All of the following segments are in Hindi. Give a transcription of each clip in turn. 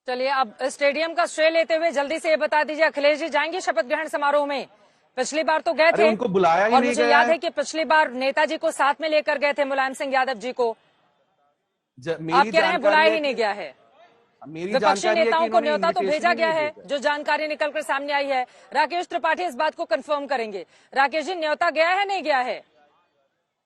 चलिए, अब स्टेडियम का श्रेय लेते हुए जल्दी से ये बता दीजिए, अखिलेश जी जाएंगे शपथ ग्रहण समारोह में? पिछली बार तो गए अरे थे उनको बुलाया ही और नहीं मुझे गया याद है कि पिछली बार नेताजी को साथ में लेकर गए थे, मुलायम सिंह यादव जी को। आप मेरी कह रहे हैं जानकारी बुलाया है ही नहीं कि गया है। मेरी विपक्षी जानकारी है कि नेताओं को इन्होंने न्योता तो इनविटेशन भेजा ही गया नहीं है, भेजा। जो जानकारी निकलकर सामने आई है। राकेश त्रिपाठी इस बात को कंफर्म करेंगे। राकेश जी, न्योता गया है नहीं गया है?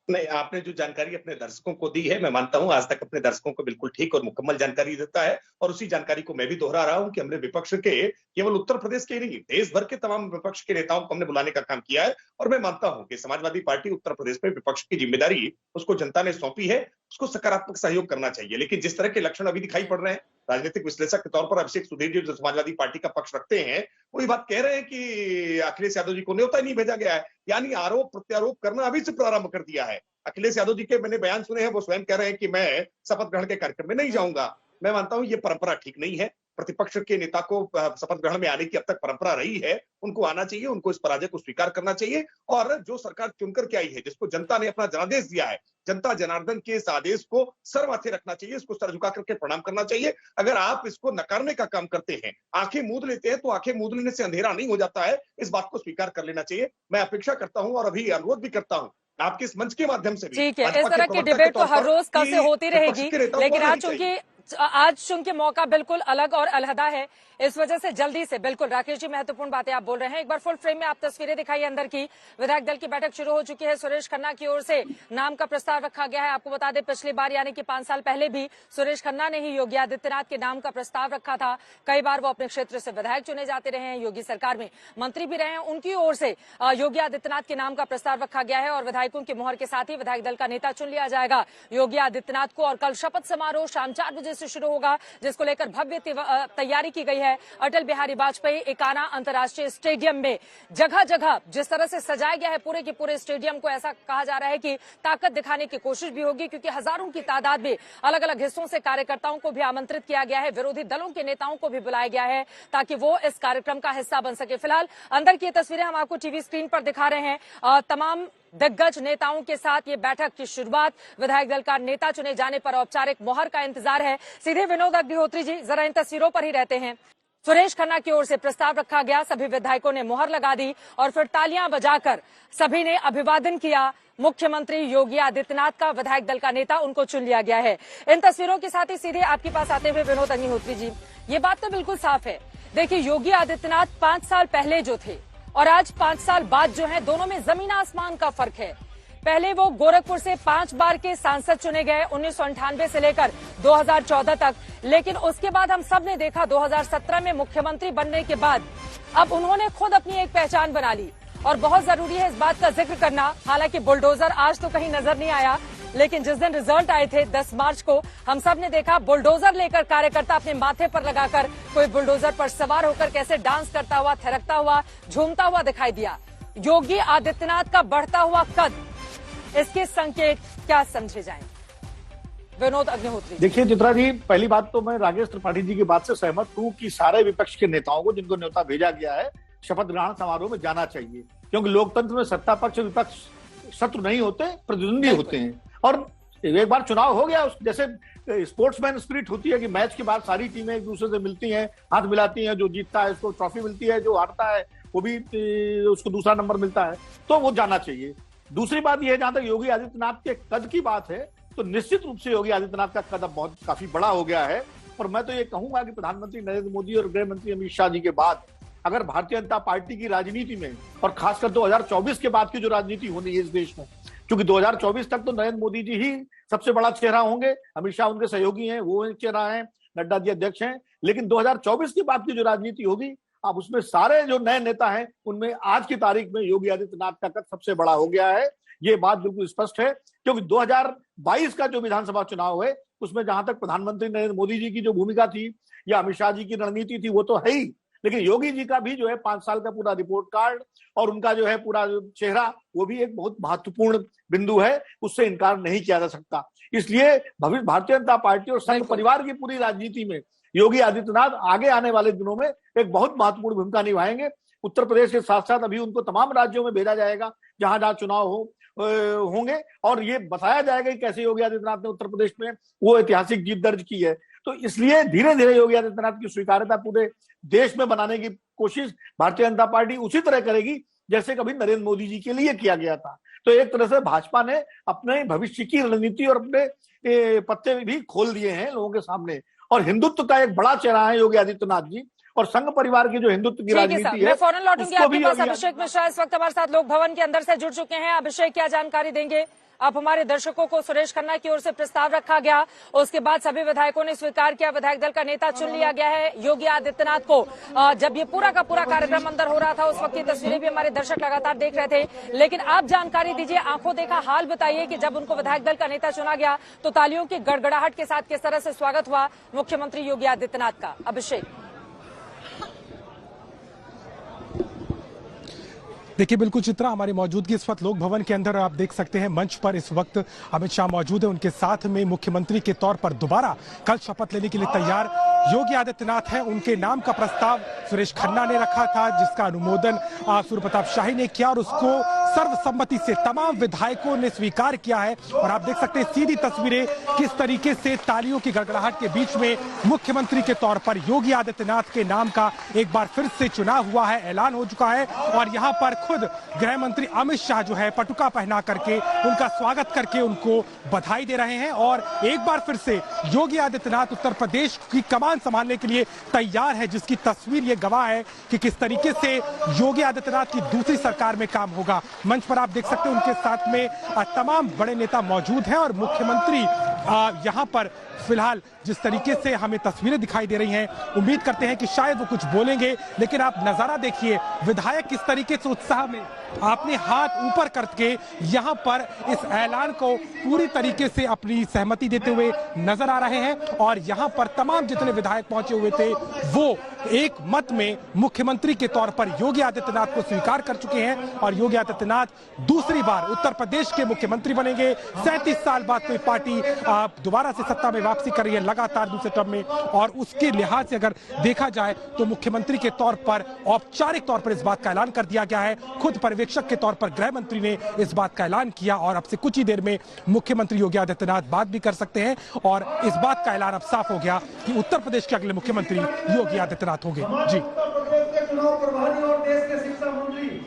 नहीं, आपने जो जानकारी अपने दर्शकों को दी है, मैं मानता हूं आज तक अपने दर्शकों को बिल्कुल ठीक और मुकम्मल जानकारी देता है, और उसी जानकारी को मैं भी दोहरा रहा हूं कि हमने विपक्ष के केवल उत्तर प्रदेश के ही नहीं, देश भर के तमाम विपक्ष के नेताओं को हमने बुलाने का काम किया है। और मैं मानता हूं कि समाजवादी पार्टी उत्तर प्रदेश में विपक्ष की जिम्मेदारी उसको जनता ने सौंपी है, उसको सकारात्मक सहयोग करना चाहिए। लेकिन जिस तरह के लक्षण अभी दिखाई पड़ रहे हैं, राजनीतिक विश्लेषक के तौर पर अभिषेक सुधीर जी जो समाजवादी पार्टी का पक्ष रखते हैं, वो ये बात कह रहे हैं कि अखिलेश यादव जी को न्योता नहीं भेजा गया है, यानी आरोप प्रत्यारोप करना अभी से प्रारंभ कर दिया है। अखिलेश यादव जी के मैंने बयान सुने हैं, वो स्वयं कह रहे हैं कि मैं शपथ ग्रहण के कार्यक्रम में नहीं जाऊंगा। मैं मानता हूं ये परंपरा ठीक नहीं है। प्रतिपक्ष के नेता को शपथ ग्रहण में आने की अब तक परंपरा रही है, उनको आना चाहिए, उनको इस पराजय को स्वीकार करना चाहिए। और जो सरकार चुनकर के आई है, जिसको जनता ने अपना जनादेश दिया है, जनता जनार्दन के इस आदेश को सर माथे रखना चाहिए, इसको सर झुका करके प्रणाम करना चाहिए। अगर आप इसको नकारने का काम करते हैं, आंखें मूंद लेते हैं, तो आंखें मूंद लेने से अंधेरा नहीं हो जाता है, इस बात को स्वीकार कर लेना चाहिए। मैं अपेक्षा करता हूं और अभी अनुरोध भी करता हूं आपके इस मंच के माध्यम से भी, ठीक है, इस भाजपा के तरह की प्रवक्ता के डिबेट तो तौर हर पर, रोज कल से कि होती विपक्ष रहेगी, के नेताओं को लेकिन आना आज चूंकि मौका बिल्कुल अलग और अलहदा है, इस वजह से जल्दी से, बिल्कुल राकेश जी महत्वपूर्ण बातें आप बोल रहे हैं। एक बार फुल फ्रेम में आप तस्वीरें दिखाइए अंदर की। विधायक दल की बैठक शुरू हो चुकी है। सुरेश खन्ना की ओर से नाम का प्रस्ताव रखा गया है। आपको बता दें, पिछली बार यानी कि 5 साल पहले भी सुरेश खन्ना ने ही योगी आदित्यनाथ के नाम का प्रस्ताव रखा था। कई बार वो अपने क्षेत्र से विधायक चुने जाते रहे हैं, योगी सरकार में मंत्री भी रहे हैं। उनकी ओर से योगी आदित्यनाथ के नाम का प्रस्ताव रखा गया है और विधायकों की मोहर के साथ ही विधायक दल का नेता चुन लिया जाएगा योगी आदित्यनाथ को। और कल शपथ समारोह शाम 4 बजे से शुरू होगा, जिसको लेकर भव्य तैयारी की गई है। अटल बिहारी वाजपेयी एकाना अंतर्राष्ट्रीय स्टेडियम में जगह जगह जिस तरह से सजाया गया है पूरे के पूरे स्टेडियम को, ऐसा कहा जा रहा है कि ताकत दिखाने की कोशिश भी होगी, क्योंकि हजारों की तादाद में अलग अलग हिस्सों से कार्यकर्ताओं को भी आमंत्रित किया गया है, विरोधी दलों के नेताओं को भी बुलाया गया है ताकि वो इस कार्यक्रम का हिस्सा बन सके। फिलहाल अंदर की तस्वीरें हम आपको टीवी स्क्रीन पर दिखा रहे हैं। तमाम दिग्गज नेताओं के साथ ये बैठक की शुरुआत, विधायक दल का नेता चुने जाने पर औपचारिक मोहर का इंतजार है। सीधे विनोद अग्निहोत्री जी जरा इन तस्वीरों पर ही रहते हैं। सुरेश खन्ना की ओर से प्रस्ताव रखा गया, सभी विधायकों ने मोहर लगा दी और फिर तालियां बजाकर सभी ने अभिवादन किया। मुख्यमंत्री योगी आदित्यनाथ का विधायक दल का नेता उनको चुन लिया गया है। इन तस्वीरों के साथ ही सीधे आपके पास आते हुए विनोद अग्निहोत्री जी, ये बात तो बिल्कुल साफ है। देखिए, योगी आदित्यनाथ 5 साल पहले जो थे और आज 5 साल बाद जो है, दोनों में जमीन आसमान का फर्क है। पहले वो गोरखपुर से 5 बार के सांसद चुने गए 1998 से लेकर 2014 तक, लेकिन उसके बाद हम सब ने देखा 2017 में मुख्यमंत्री बनने के बाद अब उन्होंने खुद अपनी एक पहचान बना ली। और बहुत जरूरी है इस बात का जिक्र करना, हालांकि बुलडोजर आज तो कहीं नजर नहीं आया, लेकिन जिस दिन रिजल्ट आए थे 10 मार्च को, हम सब ने देखा बुलडोजर लेकर कार्यकर्ता अपने माथे पर लगाकर कोई बुलडोजर पर सवार होकर कैसे डांस करता हुआ, थिरकता हुआ, झूमता हुआ दिखाई दिया। योगी आदित्यनाथ का बढ़ता हुआ कद, इसके संकेत क्या समझे जाएं? विनोद अग्निहोत्री। देखिए चित्रा जी, पहली बात तो मैं राकेश त्रिपाठी जी की बात से सहमत हूं कि सारे विपक्ष के नेताओं को जिनको न्योता भेजा गया है शपथ ग्रहण समारोह में जाना चाहिए, क्योंकि लोकतंत्र में सत्ता पक्ष विपक्ष शत्रु नहीं होते, प्रतिद्वंदी होते हैं। और एक बार चुनाव हो गया, जैसे स्पोर्ट्समैन स्पिरिट होती है कि मैच के बाद सारी टीमें एक दूसरे से मिलती हैं, हाथ मिलाती हैं, जो जीतता है उसको ट्रॉफी मिलती है, जो हारता है वो भी उसको दूसरा नंबर मिलता है, तो वो जाना चाहिए। दूसरी बात यह है, जहां तक योगी आदित्यनाथ के कद की बात है, तो निश्चित रूप से योगी आदित्यनाथ का कद अब काफी बड़ा हो गया है। और मैं तो ये कहूंगा कि प्रधानमंत्री नरेंद्र मोदी और गृह मंत्री अमित शाह जी के बाद अगर भारतीय जनता पार्टी की राजनीति में, और खासकर 2024 के बाद की जो राजनीति होनी है इस देश में, क्योंकि 2024 तक तो नरेंद्र मोदी जी ही सबसे बड़ा चेहरा होंगे, अमित शाह उनके सहयोगी हैं, वो एक चेहरा है, नड्डा जी अध्यक्ष हैं, लेकिन 2024 के बाद की जो राजनीति होगी, अब उसमें सारे जो नए नेता हैं उनमें आज की तारीख में योगी आदित्यनाथ का कद सबसे बड़ा हो गया है। ये बात बिल्कुल स्पष्ट है, क्योंकि 2022 का जो विधानसभा चुनाव है उसमें जहां तक प्रधानमंत्री नरेंद्र मोदी जी की जो भूमिका थी या अमित शाह जी की रणनीति थी वो तो है ही, लेकिन योगी जी का भी जो है 5 साल का पूरा रिपोर्ट कार्ड और उनका जो है पूरा चेहरा, वो भी एक बहुत महत्वपूर्ण बिंदु है, उससे इनकार नहीं किया जा सकता। इसलिए भविष्य भारतीय जनता पार्टी और संघ परिवार की पूरी राजनीति में योगी आदित्यनाथ आगे आने वाले दिनों में एक बहुत महत्वपूर्ण भूमिका निभाएंगे। उत्तर प्रदेश के साथ साथ अभी उनको तमाम राज्यों में भेजा जाएगा जहां जहां चुनाव होंगे, और ये बताया जाएगा कि कैसे योगी आदित्यनाथ ने उत्तर प्रदेश में वो ऐतिहासिक जीत दर्ज की है। तो इसलिए धीरे धीरे योगी आदित्यनाथ की स्वीकार्यता पूरे देश में बनाने की कोशिश भारतीय जनता पार्टी उसी तरह करेगी जैसे कभी नरेंद्र मोदी जी के लिए किया गया था। तो एक तरह से भाजपा ने अपने भविष्य की रणनीति और अपने पत्ते भी खोल दिए हैं लोगों के सामने। और हिंदुत्व का एक बड़ा चेहरा है योगी आदित्यनाथ जी, और संघ परिवार की जो हिंदुत्व की राजनीति है, मैं फौरन लौटूंगी आपके पास। भी अभिषेक मिश्रा इस वक्त हमारे साथ लोक भवन के अंदर से जुड़ चुके हैं। अभिषेक, क्या जानकारी देंगे आप हमारे दर्शकों को? सुरेश खन्ना की ओर से प्रस्ताव रखा गया, उसके बाद सभी विधायकों ने स्वीकार किया, विधायक दल का नेता चुन लिया गया है योगी आदित्यनाथ को। जब ये पूरा का पूरा कार्यक्रम अंदर हो रहा था उस वक्त की तस्वीरें भी हमारे दर्शक लगातार देख रहे थे, लेकिन आप जानकारी दीजिए, आंखों देखा हाल बताइए कि जब उनको विधायक दल का नेता चुना गया तो तालियों की गड़गड़ाहट के साथ किस तरह से स्वागत हुआ मुख्यमंत्री योगी आदित्यनाथ का? अभिषेक। देखिए, बिल्कुल चित्रा, हमारी मौजूदगी इस वक्त लोक भवन के अंदर आप देख सकते हैं। मंच पर इस वक्त अमित शाह मौजूद है, उनके साथ में मुख्यमंत्री के तौर पर दोबारा कल शपथ लेने के लिए तैयार योगी आदित्यनाथ हैं। उनके नाम का प्रस्ताव सुरेश खन्ना ने रखा था, जिसका अनुमोदन सूर्य प्रताप शाही ने किया और उसको सर्वसम्मति से तमाम विधायकों ने स्वीकार किया है। और आप देख सकते हैं सीधी तस्वीरें किस तरीके से तालियों की गड़गड़ाहट के बीच में मुख्यमंत्री के तौर पर योगी आदित्यनाथ के नाम का एक बार फिर से चुनाव हुआ है, ऐलान हो चुका है। और यहाँ पर खुद गृह मंत्री अमित शाह जो है पटुका पहना करके उनका स्वागत करके उनको बधाई दे रहे हैं। और एक बार फिर से योगी आदित्यनाथ उत्तर प्रदेश की कमान संभालने के लिए तैयार है, जिसकी तस्वीर ये गवाह है कि किस तरीके से योगी आदित्यनाथ की दूसरी सरकार में काम होगा। मंच पर आप देख सकते हैं उनके साथ में तमाम बड़े नेता मौजूद हैं और मुख्यमंत्री यहाँ पर फिलहाल जिस तरीके से हमें तस्वीरें दिखाई दे रही हैं, उम्मीद करते हैं कि शायद वो कुछ बोलेंगे, लेकिन आप नजारा देखिए, विधायक किस तरीके से उत्साह में अपने हाथ ऊपर करके यहाँ पर इस ऐलान को पूरी तरीके से अपनी सहमति देते हुए नजर आ रहे हैं। और यहाँ पर तमाम जितने विधायक पहुंचे हुए थे वो एक मत में मुख्यमंत्री के तौर पर योगी आदित्यनाथ को स्वीकार कर चुके हैं और योगी आदित्यनाथ दूसरी बार उत्तर प्रदेश के मुख्यमंत्री बनेंगे। 37 साल बाद कोई पार्टी दोबारा से सत्ता में वापसी कर रही है लगातार दूसरे टर्म में, और उसके लिहाज से अगर देखा जाए तो मुख्यमंत्री के तौर पर औपचारिक तौर पर इस बात का ऐलान कर दिया गया है। खुद पर्यवेक्षक के तौर पर गृह मंत्री ने इस बात का ऐलान किया और अब से कुछ ही देर में मुख्यमंत्री योगी आदित्यनाथ बात भी कर सकते हैं। और इस बात का ऐलान अब साफ हो गया कि उत्तर प्रदेश के अगले मुख्यमंत्री योगी आदित्यनाथ होंगे। जी